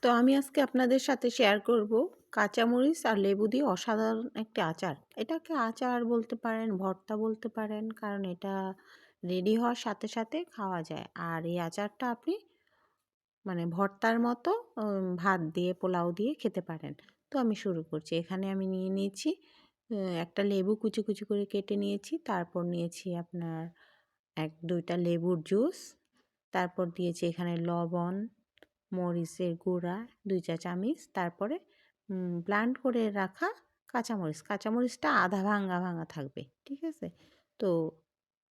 তো আমি আজকে আপনাদের সাথে শেয়ার করব কাঁচামরিচ আর লেবু দিয়ে অসাধারণ একটি আচার। এটাকে আচার বলতে পারেন, ভর্তা বলতে পারেন, কারণ এটা রেডি হওয়ার সাথে সাথে খাওয়া যায়। আর এই আচারটা আপনি মানে ভর্তার মতো ভাত দিয়ে, পোলাও দিয়ে খেতে পারেন। তো আমি শুরু করছি। এখানে আমি নিয়ে নিয়েছি একটা লেবু কুচি কুচি করে কেটে নিয়েছি। তারপর নিয়েছি আপনার 1-2টা লেবুর জুস। তারপর দিয়েছি এখানে লবণ, মরিচের গুঁড়া 2 চা চামচ, তারপরে ব্লেন্ড করে রাখা কাঁচামরিচ। কাঁচামরিচটা আধা ভাঙা ভাঙা থাকবে, ঠিক আছে? তো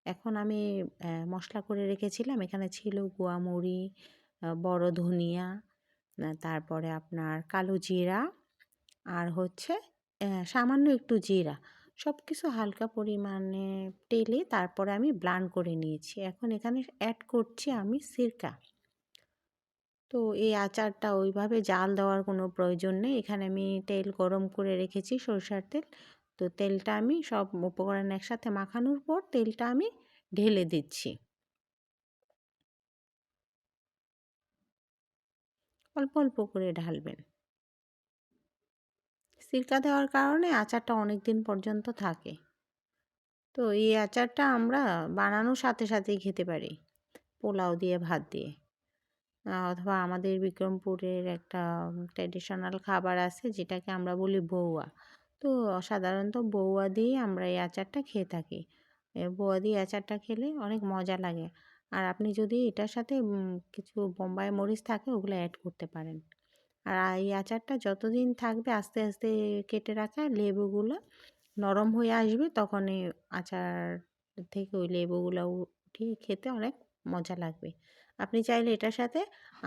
এখন আমি মশলা করে রেখেছিলাম। এখানে ছিল গুয়ামরি, বড় ধনিয়া, তারপরে আপনার কালো জিরা, আর হচ্ছে সামান্য একটু জিরা। সব কিছু হালকা পরিমাণে টেলে তারপরে আমি ব্লেন্ড করে নিয়েছি। এখন এখানে অ্যাড করছি আমি সিরকা। তো এই আচারটা ওইভাবে জাল দেওয়ার কোনো প্রয়োজন নেই। এখানে আমি তেল গরম করে রেখেছি, সরষের তেল। তো তেলটা আমি সব উপকরণ একসাথে মাখানোর পর তেলটা আমি ঢেলে দিচ্ছি। অল্প অল্প করে ঢালবেন। সিরকা দেওয়ার কারণে আচারটা অনেক দিন পর্যন্ত থাকে। তো এই আচারটা আমরা বানানোর সাথে সাথেই খেতে পারি, পোলাও দিয়ে, ভাত দিয়ে। অথবা আমাদের বিক্রমপুরের একটা ট্র্যাডিশনাল খাবার আছে যেটাকে আমরা বলি বউয়া। তো সাধারণত বউয়া দিয়ে আমরা এই আচারটা খেয়ে থাকি। বউয়া দিয়ে আচারটা খেলে অনেক মজা লাগে। আর আপনি যদি এটার সাথে কিছু বোম্বাই মরিচ থাকে ওগুলো অ্যাড করতে পারেন। আর এই আচারটা যতদিন থাকবে আস্তে আস্তে কেটে রাখা লেবুগুলো নরম হয়ে আসবে, তখন এই আচার থেকে ওই লেবুগুলো উঠিয়ে খেতে অনেক মজা লাগবে। আপনি চাইলে এটার সাথে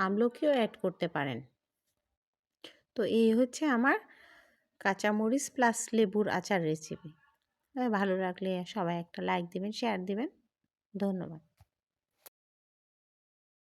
আমলকিও অ্যাড করতে পারেন। তো এই হচ্ছে আমার কাঁচামরিচ প্লাস লেবুর আচার রেসিপি। ভালো লাগলে সবাই একটা লাইক দিবেন, শেয়ার দিবেন। ধন্যবাদ।